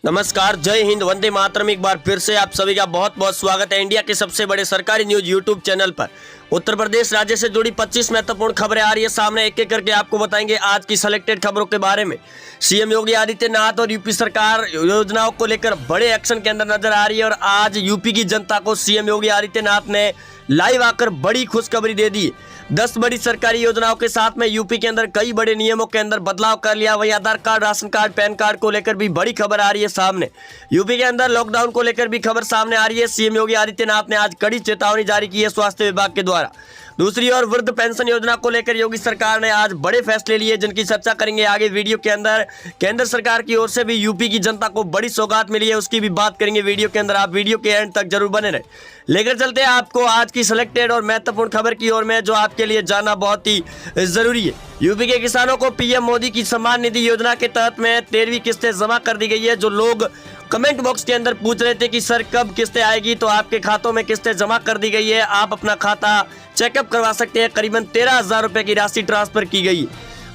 नमस्कार, जय हिंद, वंदे मातरम। एक बार फिर से आप सभी का बहुत बहुत स्वागत है इंडिया के सबसे बड़े सरकारी न्यूज यूट्यूब चैनल पर। उत्तर प्रदेश राज्य से जुड़ी 25 महत्वपूर्ण खबरें आ रही है सामने। एक एक करके आपको बताएंगे आज की सिलेक्टेड खबरों के बारे में। सीएम योगी आदित्यनाथ और यूपी सरकार योजनाओं को लेकर बड़े एक्शन के अंदर नजर आ रही है और आज यूपी की जनता को सीएम योगी आदित्यनाथ ने लाइव आकर बड़ी खुशखबरी दे दी। 10 बड़ी सरकारी योजनाओं के साथ में यूपी के अंदर कई बड़े नियमों के अंदर बदलाव कर लिया। वहीं Aadhaar card, ration card, PAN card को लेकर भी बड़ी खबर आ रही है सामने। यूपी के अंदर लॉकडाउन को लेकर भी खबर सामने आ रही है। सीएम योगी आदित्यनाथ ने आज कड़ी चेतावनी जारी की है स्वास्थ्य विभाग के द्वारा। दूसरी ओर वृद्ध पेंशन योजना को लेकर योगी सरकार ने आज बड़े फैसले लिए, जिनकी चर्चा करेंगे आगे वीडियो के अंदर। केंद्र सरकार की ओर से भी यूपी की जनता को बड़ी सौगात मिली है, उसकी भी बात करेंगे वीडियो के अंदर। आप वीडियो के एंड तक जरूर बने रहे। लेकर चलते हैं आपको आज की सिलेक्टेड और महत्वपूर्ण खबर की ओर में, जो आपके लिए जानना बहुत ही जरूरी है। यूपी के किसानों को पीएम मोदी की सम्मान निधि योजना के तहत में 13वीं किस्तें जमा कर दी गई है। जो लोग कमेंट बॉक्स के अंदर पूछ रहे थे कि सर कब किस्तें आएगी, तो आपके खातों में किस्तें जमा कर दी गई है। आप अपना खाता चेकअप करवा सकते हैं। करीबन 13,000 रुपए की राशि ट्रांसफर की गई।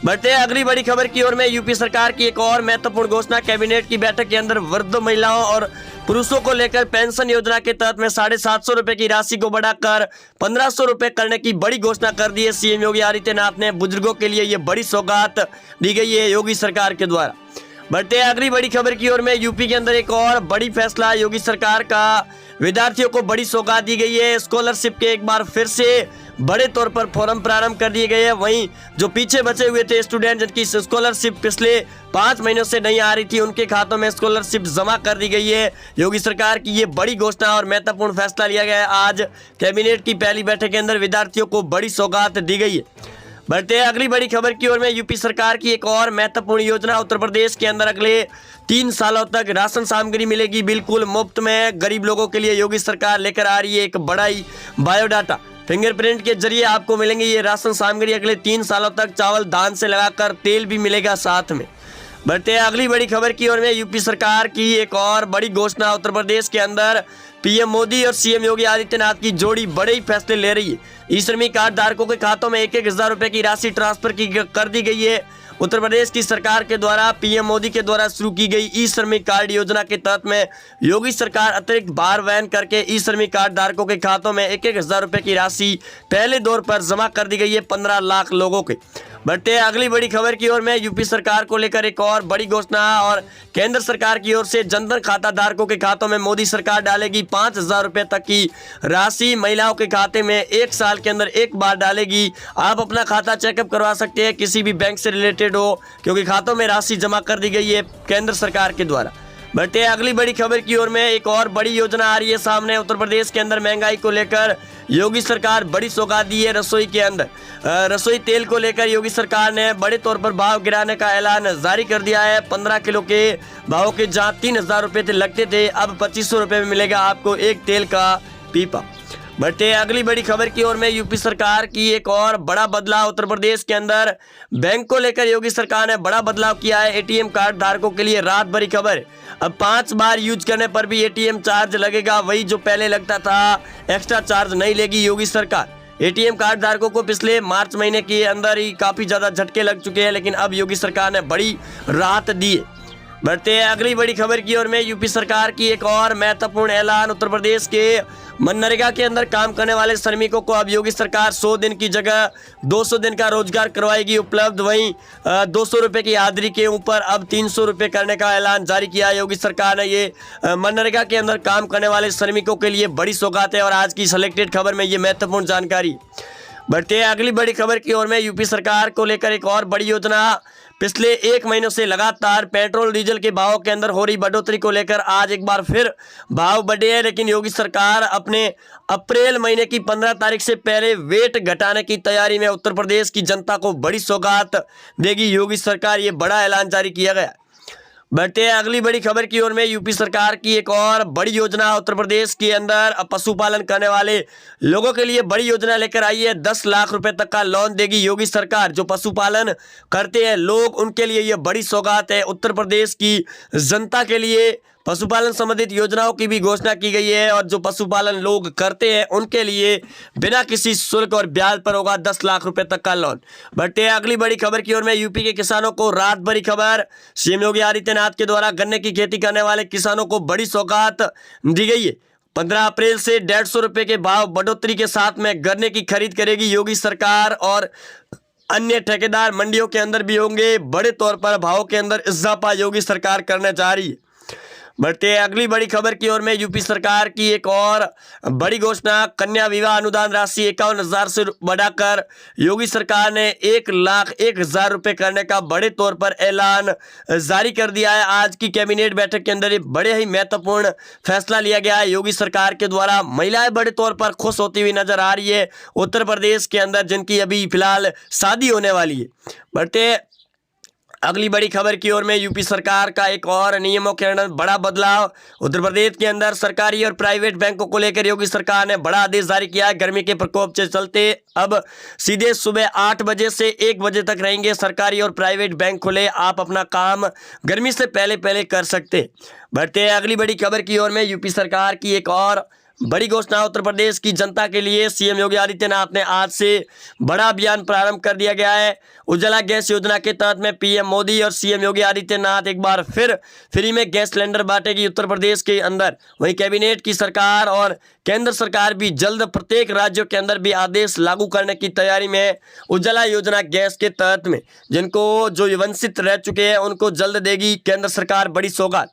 बढ़ते हैं अगली बड़ी खबर की ओर में। यूपी सरकार की एक और महत्वपूर्ण घोषणा। कैबिनेट की बैठक के अंदर वृद्ध महिलाओं और पुरुषों को लेकर पेंशन योजना के तहत में 750 रुपए की राशि को बढ़ाकर 1500 रुपए करने की बड़ी घोषणा कर दी है सीएम योगी आदित्यनाथ ने। बुजुर्गों के लिए ये बड़ी सौगात दी गई है योगी सरकार के द्वारा। बढ़ते हैं अगली बड़ी खबर की ओर में। यूपी के अंदर एक और बड़ी फैसला योगी सरकार का। विद्यार्थियों को बड़ी सौगात दी गई है। स्कॉलरशिप के एक बार फिर से बड़े तौर पर फॉर्म प्रारंभ कर दिए गए हैं। वहीं जो पीछे बचे हुए थे स्टूडेंट, जिनकी स्कॉलरशिप पिछले 5 महीनों से नहीं आ रही थी, उनके खातों में स्कॉलरशिप जमा कर दी गई है। योगी सरकार की ये बड़ी घोषणा और महत्वपूर्ण फैसला लिया गया है। आज कैबिनेट की पहली बैठक के अंदर विद्यार्थियों को बड़ी सौगात दी गई है। बढ़ते हैं अगली बड़ी खबर की ओर में। यूपी सरकार की एक और महत्वपूर्ण योजना। उत्तर प्रदेश के अंदर अगले 3 सालों तक राशन सामग्री मिलेगी बिल्कुल मुफ्त में गरीब लोगों के लिए। योगी सरकार लेकर आ रही है एक बड़ा ही बायोडाटा। फिंगरप्रिंट के जरिए आपको मिलेंगे ये राशन सामग्री अगले 3 सालों तक। चावल धान से लगाकर तेल भी मिलेगा साथ में। बढ़ते हैं अगली बड़ी खबर की ओर में। यूपी सरकार की एक और बड़ी घोषणा। उत्तर प्रदेश के अंदर पीएम मोदी और सीएम योगी आदित्यनाथ की जोड़ी बड़े ही फैसले ले रही है। ई श्रमिक कार्ड धारकों के खातों में 1,000 रुपए की राशि ट्रांसफर कर दी गई है। उत्तर प्रदेश की सरकार के द्वारा पीएम मोदी के द्वारा शुरू की गई ई श्रमिक कार्ड योजना के तहत में योगी सरकार अतिरिक्त भार वहन करके ई श्रमिक कार्ड धारकों के खातों में 1,000 रुपए की राशि पहले दौर पर जमा कर दी गई है 15 लाख लोगों के। बढ़ते हैं अगली बड़ी खबर की ओर में। यूपी सरकार को लेकर एक और बड़ी घोषणा और केंद्र सरकार की ओर से जनधन खाता धारकों के खातों में मोदी सरकार डालेगी 5,000 रुपए तक की राशि। महिलाओं के खाते में 1 साल के अंदर एक बार डालेगी। आप अपना खाता चेकअप करवा सकते हैं, किसी भी बैंक से रिलेटेड हो, क्योंकि खातों में राशि जमा कर दी गई है केंद्र सरकार के द्वारा। बढ़ते हैं अगली बड़ी खबर की ओर में। एक और बड़ी योजना आ रही है सामने। उत्तर प्रदेश के अंदर महंगाई को लेकर योगी सरकार बड़ी सौगात दी है। रसोई के अंदर रसोई तेल को लेकर योगी सरकार ने बड़े तौर पर भाव गिराने का ऐलान जारी कर दिया है। 15 किलो के भाव के जहां 3,000 रुपए लगते थे, अब 2,500 रुपए में मिलेगा आपको एक तेल का पीपा। बढ़ते हैं अगली बड़ी खबर की ओर में। यूपी सरकार की एक और बड़ा बदलाव। उत्तर प्रदेश के अंदर बैंक को लेकर योगी सरकार ने बड़ा बदलाव किया है। एटीएम कार्ड धारकों के लिए राहत भरी खबर। अब 5 बार यूज करने पर भी एटीएम चार्ज लगेगा। वही जो पहले लगता था, एक्स्ट्रा चार्ज नहीं लेगी योगी सरकार। एटीएम कार्ड धारकों को पिछले मार्च महीने के अंदर ही काफी ज्यादा झटके लग चुके हैं, लेकिन अब योगी सरकार ने बड़ी राहत दी है। बढ़ते हैं अगली बड़ी खबर की ओर में। यूपी सरकार की एक और महत्वपूर्ण ऐलान। उत्तर प्रदेश के मनरेगा के अंदर काम करने वाले श्रमिकों को अब योगी सरकार 100 दिन की जगह 200 दिन का रोजगार करवाएगी उपलब्ध। वहीं 200 रुपए की हाजिरी के ऊपर अब 300 रुपए करने का ऐलान जारी किया है योगी सरकार ने। ये मनरेगा के अंदर काम करने वाले श्रमिकों के लिए बड़ी सौगात है और आज की सिलेक्टेड खबर में ये महत्वपूर्ण जानकारी। बढ़ते हैं अगली बड़ी खबर की ओर में। यूपी सरकार को लेकर एक और बड़ी योजना। पिछले 1 महीनों से लगातार पेट्रोल डीजल के भाव के अंदर हो रही बढ़ोतरी को लेकर आज एक बार फिर भाव बढ़े हैं, लेकिन योगी सरकार अपने अप्रैल महीने की 15 तारीख से पहले वेट घटाने की तैयारी में। उत्तर प्रदेश की जनता को बड़ी सौगात देगी योगी सरकार, ये बड़ा ऐलान जारी किया गया। बढ़ते हैं अगली बड़ी खबर की ओर में। यूपी सरकार की एक और बड़ी योजना। उत्तर प्रदेश के अंदर पशुपालन करने वाले लोगों के लिए बड़ी योजना लेकर आई है। 10 लाख रुपए तक का लोन देगी योगी सरकार। जो पशुपालन करते हैं लोग, उनके लिए ये बड़ी सौगात है। उत्तर प्रदेश की जनता के लिए पशुपालन संबंधित योजनाओं की भी घोषणा की गई है और जो पशुपालन लोग करते हैं उनके लिए बिना किसी शुल्क और ब्याज पर होगा 10 लाख रुपए तक का लोन। बढ़ते हैं अगली बड़ी खबर की ओर में। यूपी के किसानों को रात भरी खबर। सीएम योगी आदित्यनाथ के द्वारा गन्ने की खेती करने वाले किसानों को बड़ी सौगात दी गई है। 15 अप्रैल से 150 रुपए के भाव बढ़ोतरी के साथ में गन्ने की खरीद करेगी योगी सरकार और अन्य ठेकेदार मंडियों के अंदर भी होंगे। बड़े तौर पर भावों के अंदर इजाफा योगी सरकार करने जा रही है। बढ़ते हैं अगली बड़ी खबर की ओर में। यूपी सरकार की एक और बड़ी घोषणा। कन्या विवाह अनुदान राशि 51,000 से बढ़ाकर योगी सरकार ने 1,01,000 रुपए करने का बड़े तौर पर ऐलान जारी कर दिया है। आज की कैबिनेट बैठक के अंदर ये बड़े ही महत्वपूर्ण फैसला लिया गया है योगी सरकार के द्वारा। महिलाएं बड़े तौर पर खुश होती हुई नजर आ रही है उत्तर प्रदेश के अंदर, जिनकी अभी फिलहाल शादी होने वाली है। बढ़ते अगली बड़ी खबर की ओर में। यूपी सरकार का एक और नियमों के अंदर बड़ा बदलाव। उत्तर प्रदेश के अंदर सरकारी और प्राइवेट बैंकों को लेकर योगी सरकार ने बड़ा आदेश जारी किया है। गर्मी के प्रकोप से चलते अब सीधे सुबह 8 बजे से 1 बजे तक रहेंगे सरकारी और प्राइवेट बैंक खुले। आप अपना काम गर्मी से पहले कर सकते। बढ़ते हैं अगली बड़ी खबर की ओर में। यूपी सरकार की एक और बड़ी घोषणा। उत्तर प्रदेश की जनता के लिए सीएम योगी आदित्यनाथ ने आज से बड़ा अभियान प्रारंभ कर दिया गया है। उज्ज्वला गैस योजना के तहत में पीएम मोदी और सीएम योगी आदित्यनाथ एक बार फिर फ्री में गैस सिलेंडर बांटेगी उत्तर प्रदेश के अंदर। वहीं कैबिनेट की सरकार और केंद्र सरकार भी जल्द प्रत्येक राज्यों के अंदर भी आदेश लागू करने की तैयारी में। उज्ज्वला योजना गैस के तहत में जिनको जो वंचित रह चुके हैं उनको जल्द देगी केंद्र सरकार बड़ी सौगात।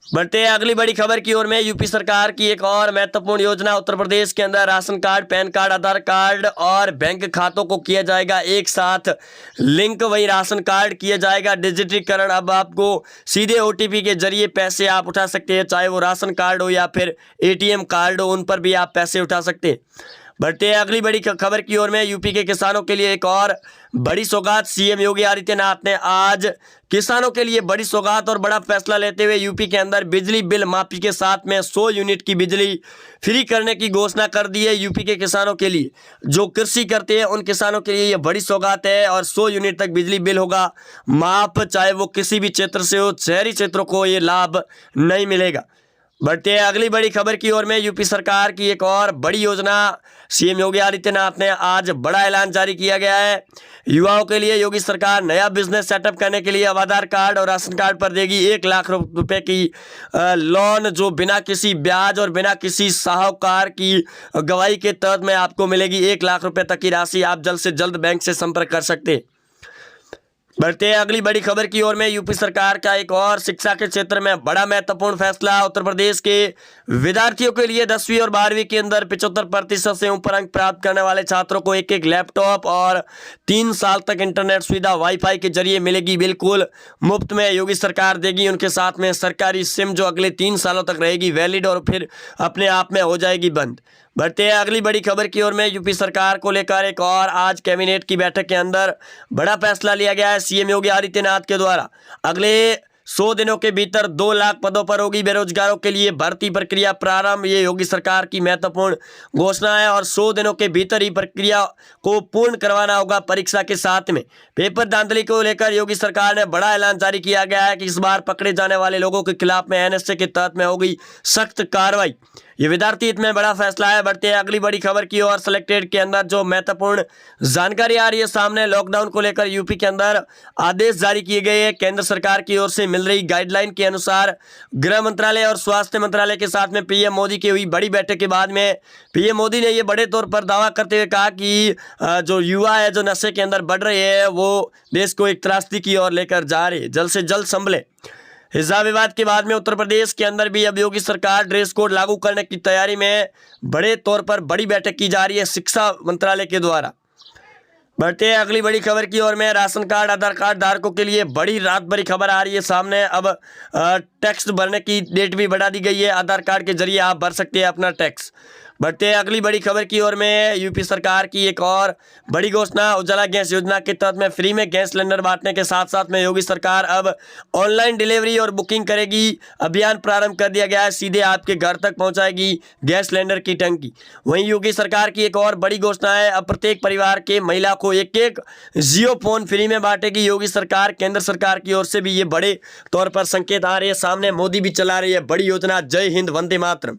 बढ़ते हैं अगली बड़ी खबर की ओर में। यूपी सरकार की एक और महत्वपूर्ण योजना। उत्तर प्रदेश के अंदर राशन कार्ड, पैन कार्ड, आधार कार्ड और बैंक खातों को किया जाएगा एक साथ लिंक। वही राशन कार्ड किया जाएगा डिजिटीकरण। अब आपको सीधे ओटीपी के जरिए पैसे आप उठा सकते हैं, चाहे वो राशन कार्ड हो या फिर एटीएम कार्ड हो, उन पर भी आप पैसे उठा सकते हैं। बढ़ते हैं अगली बड़ी खबर की ओर में। यूपी के किसानों के लिए एक और बड़ी सौगात। सीएम योगी आदित्यनाथ ने आज किसानों के लिए बड़ी सौगात और बड़ा फैसला लेते हुए यूपी के अंदर बिजली बिल माफी के साथ में 100 यूनिट की बिजली फ्री करने की घोषणा कर दी है। यूपी के किसानों के लिए जो कृषि करते हैं उन किसानों के लिए ये बड़ी सौगात है और 100 यूनिट तक बिजली बिल होगा माफ, चाहे वो किसी भी क्षेत्र से हो। शहरी क्षेत्रों को ये लाभ नहीं मिलेगा। बढ़ते हैं अगली बड़ी खबर की ओर में। यूपी सरकार की एक और बड़ी योजना। सीएम योगी आदित्यनाथ ने आज बड़ा ऐलान जारी किया गया है। युवाओं के लिए योगी सरकार नया बिजनेस सेटअप करने के लिए अब आधार कार्ड और राशन कार्ड पर देगी 1 लाख रुपए की लोन, जो बिना किसी ब्याज और बिना किसी साहूकार की गवाही के तहत में आपको मिलेगी। 1 लाख रुपए तक की राशि आप जल्द से जल्द बैंक से संपर्क कर सकते हैं। बढ़ते हैं अगली बड़ी खबर की ओर में। यूपी सरकार का एक और शिक्षा के क्षेत्र में बड़ा महत्वपूर्ण फैसला। उत्तर प्रदेश के विद्यार्थियों के लिए 10वीं और 12वीं के अंदर 75% से ऊपर अंक प्राप्त करने वाले छात्रों को एक लैपटॉप और 3 साल तक इंटरनेट सुविधा वाईफाई के जरिए मिलेगी बिल्कुल मुफ्त में। योगी सरकार देगी उनके साथ में सरकारी सिम, जो अगले 3 सालों तक रहेगी वैलिड और फिर अपने आप में हो जाएगी बंद। बढ़ते हैं अगली बड़ी खबर की ओर में। यूपी सरकार को लेकर एक और आज कैबिनेट की बैठक के अंदर बड़ा फैसला लिया गया है सीएम योगी आदित्यनाथ के द्वारा। अगले 100 दिनों के भीतर 2 लाख पदों पर होगी बेरोजगारों के लिए भर्ती प्रक्रिया प्रारंभ। ये योगी सरकार की महत्वपूर्ण घोषणा है और 100 दिनों के भीतर ही प्रक्रिया को पूर्ण करवाना होगा परीक्षा के साथ में। पेपर धांधली को लेकर योगी सरकार ने बड़ा ऐलान जारी किया गया है कि इस बार पकड़े जाने वाले लोगों के खिलाफ में एनएसए के तहत में होगी सख्त कार्रवाई। ये विद्यार्थी हित में बड़ा फैसला है। बढ़ते हैं अगली बड़ी खबर की ओर। सिलेक्टेड के अंदर जो महत्वपूर्ण जानकारी आ रही है सामने, लॉकडाउन को लेकर यूपी के अंदर आदेश जारी किए गए हैं। केंद्र सरकार की ओर से मिल रही गाइडलाइन के अनुसार गृह मंत्रालय और स्वास्थ्य मंत्रालय के साथ में पीएम मोदी की हुई बड़ी बैठक के बाद में पीएम मोदी ने ये बड़े तौर पर दावा करते हुए कहा कि जो युवा है जो नशे के अंदर बढ़ रहे हैं वो देश को एक त्रासदी की ओर लेकर जा रहे हैं, जल्द से जल्द संभले। हिजाब विवाद के बाद में उत्तर प्रदेश के अंदर भी अब योगी सरकार ड्रेस कोड लागू करने की तैयारी में बड़े तौर पर बड़ी बैठक की जा रही है शिक्षा मंत्रालय के द्वारा। बढ़ते हैं अगली बड़ी खबर की ओर में। राशन कार्ड, आधार कार्ड धारकों के लिए बड़ी रात भरी खबर आ रही है सामने। अब टैक्स भरने की डेट भी बढ़ा दी गई है। आधार कार्ड के जरिए आप भर सकते हैं अपना टैक्स। बढ़ते हैं अगली बड़ी खबर की ओर में। यूपी सरकार की एक और बड़ी घोषणा, उज्ज्वला गैस योजना के तहत में फ्री में गैस सिलेंडर बांटने के साथ साथ में योगी सरकार अब ऑनलाइन डिलीवरी और बुकिंग करेगी। अभियान प्रारंभ कर दिया गया है, सीधे आपके घर तक पहुंचाएगी गैस सिलेंडर की टंकी। वहीं योगी सरकार की एक और बड़ी घोषणा है, अब प्रत्येक परिवार के महिला को एक जियो फोन फ्री में बांटेगी योगी सरकार। केंद्र सरकार की ओर से भी ये बड़े तौर पर संकेत आ रहे हैं सामने। मोदी भी चला रही है बड़ी योजना। जय हिंद, वंदे मातरम।